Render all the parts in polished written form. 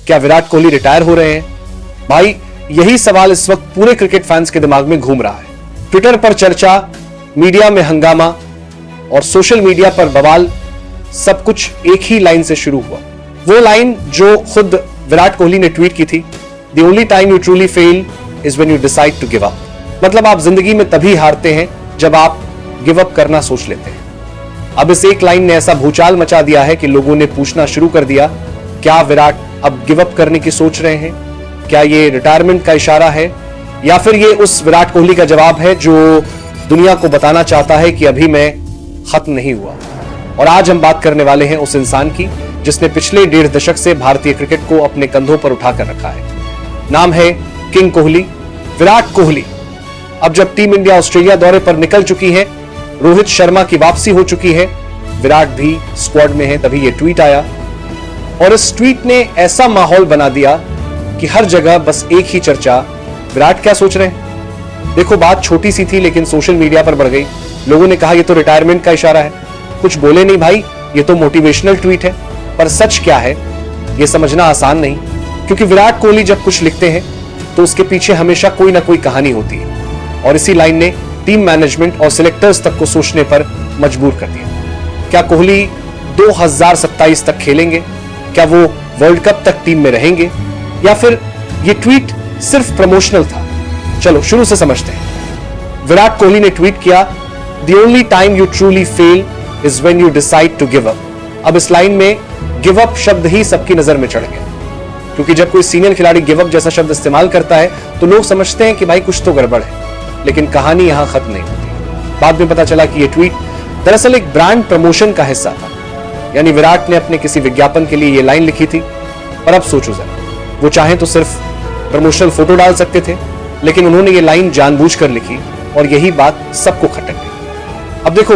क्या विराट कोहली रिटायर हो रहे हैं? भाई यही सवाल इस वक्त पूरे क्रिकेट फैंस के दिमाग में घूम रहा है। ट्विटर पर चर्चा, मीडिया में हंगामा और सोशल मीडिया पर बवाल, सब कुछ एक ही लाइन से शुरू हुआ। वो लाइन जो खुद विराट कोहली ने ट्वीट की थी, the only time you truly fail is when you decide to give up. मतलब आप जिंदगी में तभी हारते हैं जब आप गिव अप करना सोच लेते हैं। अब इस एक लाइन ने ऐसा भूचाल मचा दिया है कि लोगों ने पूछना शुरू कर दिया, क्या विराट अब गिव अप करने की सोच रहे हैं? क्या ये रिटायरमेंट का इशारा है, या फिर ये उस विराट कोहली का जवाब है जो दुनिया को बताना चाहता है कि अभी मैं खत्म नहीं हुआ? और आज हम बात करने वाले हैं उस इंसान की जिसने पिछले 1.5 दशक से भारतीय क्रिकेट को अपने कंधों पर उठाकर रखा है। नाम है किंग कोहली, विराट कोहली। अब जब टीम इंडिया ऑस्ट्रेलिया दौरे पर निकल चुकी है, रोहित शर्मा की वापसी हो चुकी है, विराट भी स्क्वाड में है, तभी ये ट्वीट आया और इस ट्वीट ने ऐसा माहौल बना दिया कि हर जगह बस एक ही चर्चा, विराट क्या सोच रहे हैं? देखो बात छोटी सी थी लेकिन सोशल मीडिया पर बढ़ गई। लोगों ने कहा ये तो रिटायरमेंट का इशारा है। कुछ बोले नहीं भाई, ये तो मोटिवेशनल ट्वीट है। पर सच क्या है ये समझना आसान नहीं, क्योंकि विराट कोहली जब कुछ लिखते हैं तो उसके पीछे हमेशा कोई ना कोई कहानी होती है और इसी लाइन ने टीम मैनेजमेंट और सिलेक्टर्स तक को सोचने पर मजबूर कर दिया। क्या कोहली 2027 तक खेलेंगे? क्या वो वर्ल्ड कप तक टीम में रहेंगे, या फिर ये ट्वीट सिर्फ प्रमोशनल था? चलो शुरू से समझते हैं। विराट कोहली ने ट्वीट किया, the only time you truly fail is when you decide to give up. अब इस लाइन में गिव अप शब्द ही सबकी नजर में चढ़ गया, क्योंकि जब कोई सीनियर खिलाड़ी गिव अप जैसा शब्द इस्तेमाल करता है तो लोग समझते हैं कि भाई कुछ तो गड़बड़ है, लेकिन कहानी यहां खत्म नहीं होती। बाद में पता चला कि यह ट्वीट दरअसल एक ब्रांड प्रमोशन का हिस्सा था, यानी विराट ने अपने किसी विज्ञापन के लिए यह लाइन लिखी थी। पर अब सोचो जरा, वो चाहे तो सिर्फ प्रमोशनल फोटो डाल सकते थे, लेकिन उन्होंने ये लाइन जानबूझकर लिखी और यही बात सबको खटक गई। अब देखो,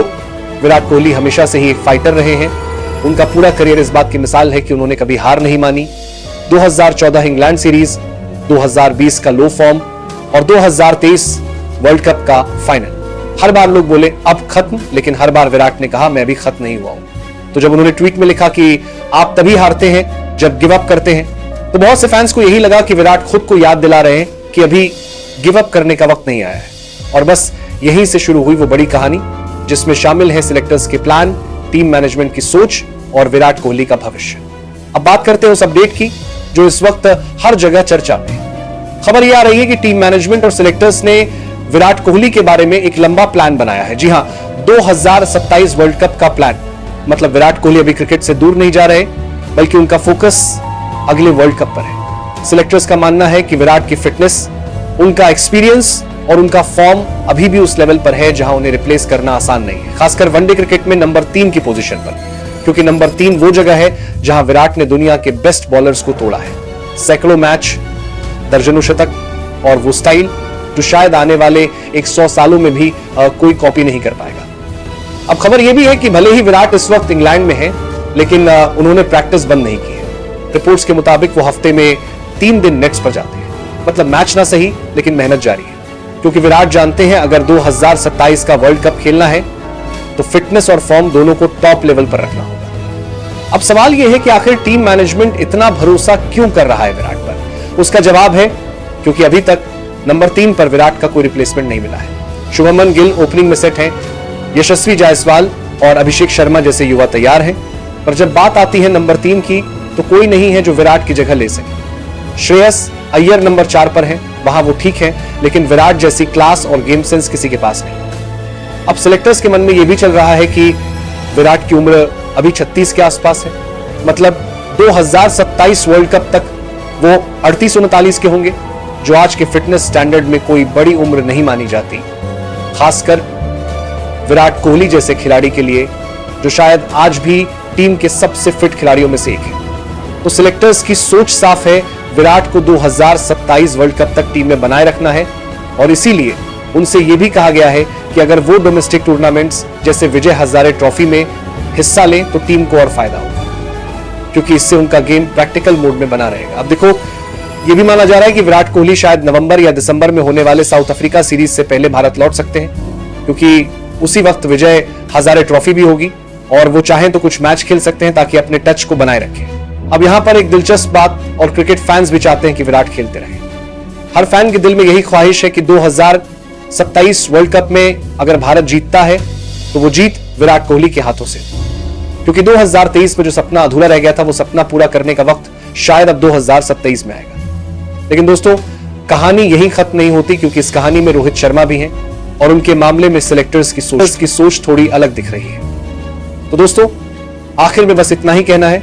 विराट कोहली हमेशा से ही एक फाइटर रहे हैं। उनका पूरा करियर इस बात की मिसाल है कि उन्होंने कभी हार नहीं मानी। 2014 इंग्लैंड सीरीज, 2020 का लो फॉर्म और 2023 वर्ल्ड कप का फाइनल, हर बार लोग बोले अब खत्म, लेकिन हर बार विराट ने कहा मैं अभी खत्म नहीं हुआ हूं। तो जब उन्होंने ट्वीट में लिखा कि आप तभी हारते हैं जब गिव अप करते हैं, तो बहुत से फैंस को यही लगा कि विराट खुद को याद दिला रहे हैं कि अभी गिव अप करने का वक्त नहीं आया है। और बस यहीं से शुरू हुई वो बड़ी कहानी जिसमें शामिल है सिलेक्टर्स के प्लान, टीम मैनेजमेंट की सोच और विराट कोहली का भविष्य। अब बात करते हैं उस अपडेट की जो इस वक्त हर जगह चर्चा में है। खबर यह आ रही है कि टीम मैनेजमेंट और सिलेक्टर्स ने विराट कोहली के बारे में एक लंबा प्लान बनाया है। जी हां, 2027 वर्ल्ड कप का प्लान। मतलब विराट कोहली अभी क्रिकेट से दूर नहीं जा रहे, बल्कि उनका फोकस अगले वर्ल्ड कप पर है। सिलेक्टर्स का मानना है कि विराट की फिटनेस, उनका एक्सपीरियंस और उनका फॉर्म अभी भी उस लेवल पर है जहां उन्हें रिप्लेस करना आसान नहीं है, खासकर वनडे क्रिकेट में नंबर 3 की पोजीशन पर, क्योंकि नंबर 3 वो जगह है जहां विराट ने दुनिया के बेस्ट बॉलर्स को तोड़ा है। सैकड़ों मैच, दर्जनों शतक और वो स्टाइल जो शायद आने वाले 100 सालों में भी कोई कॉपी नहीं कर पाएगा। अब खबर यह भी है कि भले ही विराट इस वक्त इंग्लैंड में है, लेकिन उन्होंने प्रैक्टिस बंद नहीं की है। रिपोर्ट्स के मुताबिक वो हफ्ते में 3 दिन नेट्स पर जाते हैं। मतलब मैच ना सही, लेकिन मेहनत जारी है, क्योंकि विराट जानते हैं अगर 2027 का वर्ल्ड कप खेलना है तो फिटनेस और फॉर्म दोनों को टॉप लेवल पर रखना होगा। अब सवाल यह है कि आखिर टीम मैनेजमेंट इतना भरोसा क्यों कर रहा है विराट पर? उसका जवाब है क्योंकि अभी तक नंबर 3 पर विराट का कोई रिप्लेसमेंट नहीं मिला है। शुभमन गिल ओपनिंग में सेट हैं, यशस्वी जायसवाल और अभिषेक शर्मा जैसे युवा तैयार हैं, पर जब बात आती है नंबर 3 की तो कोई नहीं है जो विराट की जगह ले सके। श्रेयस अय्यर नंबर 4 पर है, वहां वो ठीक है, लेकिन विराट जैसी क्लास और गेम सेंस किसी के पास नहीं। अब सिलेक्टर्स के मन में यह भी चल रहा है कि विराट की उम्र अभी 36 के आसपास है। मतलब 2027 वर्ल्ड कप तक वो 38-39 के होंगे, जो आज के फिटनेस स्टैंडर्ड में कोई बड़ी उम्र नहीं मानी जाती, खासकर विराट कोहली जैसे खिलाड़ी के लिए जो शायद आज भी टीम के सबसे फिट खिलाड़ियों में से एक है। तो सिलेक्टर्स की सोच साफ है, विराट को 2027 वर्ल्ड कप तक टीम में बनाए रखना है और इसीलिए उनसे यह भी कहा गया है कि अगर वो डोमेस्टिक टूर्नामेंट्स जैसे विजय हजारे ट्रॉफी में हिस्सा लें तो टीम को और फायदा होगा, क्योंकि इससे उनका गेम प्रैक्टिकल मोड में बना रहेगा। अब देखो, यह भी माना जा रहा है कि विराट कोहली शायद नवंबर या दिसंबर में होने वाले साउथ अफ्रीका सीरीज से पहले भारत लौट सकते हैं, क्योंकि उसी वक्त विजय हजारे ट्रॉफी भी होगी और वो चाहें तो कुछ मैच खेल सकते हैं ताकि अपने टच को बनाए रखें। अब यहां पर एक दिलचस्प बात, और क्रिकेट फैंस भी चाहते हैं कि विराट खेलते रहें। हर फैन के दिल में यही ख्वाहिश है कि 2027 वर्ल्ड कप में अगर भारत जीतता है तो वो जीत विराट कोहली के हाथों से, क्योंकि 2023 में जो सपना अधूरा रह गया था वो सपना पूरा करने का वक्त शायद अब 2027 में आएगा। लेकिन दोस्तों, कहानी यहीं खत्म नहीं होती, क्योंकि इस कहानी में रोहित शर्मा भी हैं और उनके मामले में सिलेक्टर्स की सोच थोड़ी अलग दिख रही है। तो दोस्तों, आखिर में बस इतना ही कहना है,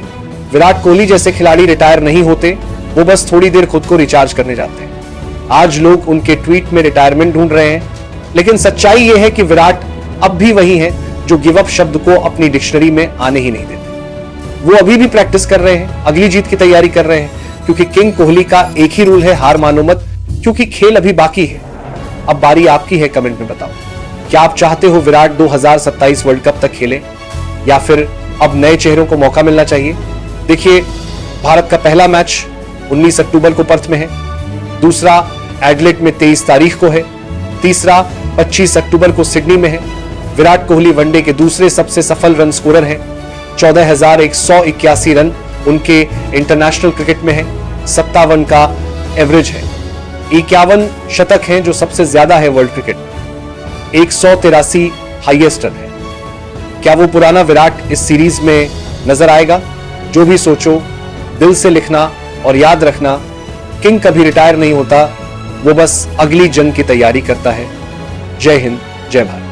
विराट कोहली जैसे खिलाड़ी रिटायर नहीं होते, वो बस थोड़ी देर खुद को रिचार्ज करने जाते हैं। आज लोग उनके ट्वीट में रिटायरमेंट ढूंढ रहे हैं, लेकिन सच्चाई यह है कि विराट अब भी वही है जो गिव अप शब्द को अपनी डिक्शनरी में आने ही नहीं देते। वो अभी भी प्रैक्टिस कर रहे हैं, अगली जीत की तैयारी कर रहे हैं, क्योंकि किंग कोहली का एक ही रूल है, हार मानो मत, क्योंकि खेल अभी बाकी है। अब बारी आपकी है, कमेंट में बताओ, क्या आप चाहते हो विराट 2027 वर्ल्ड कप तक खेले, या फिर अब नए चेहरों को मौका मिलना चाहिए? देखिए, भारत का पहला मैच 19 अक्टूबर को पर्थ में है, दूसरा एडिलेड में 23 तारीख को है, तीसरा 25 अक्टूबर को सिडनी में है। विराट कोहली वनडे के दूसरे सबसे सफल रन स्कोरर हैं, 14,181 रन उनके इंटरनेशनल क्रिकेट में है, 57 का एवरेज है, 51 शतक हैं जो सबसे ज्यादा है वर्ल्ड क्रिकेट में, 183 हाईएस्ट रन है। क्या वो पुराना विराट इस सीरीज में नजर आएगा? जो भी सोचो, दिल से लिखना और याद रखना, किंग कभी रिटायर नहीं होता, वो बस अगली जंग की तैयारी करता है। जय हिंद, जय भारत।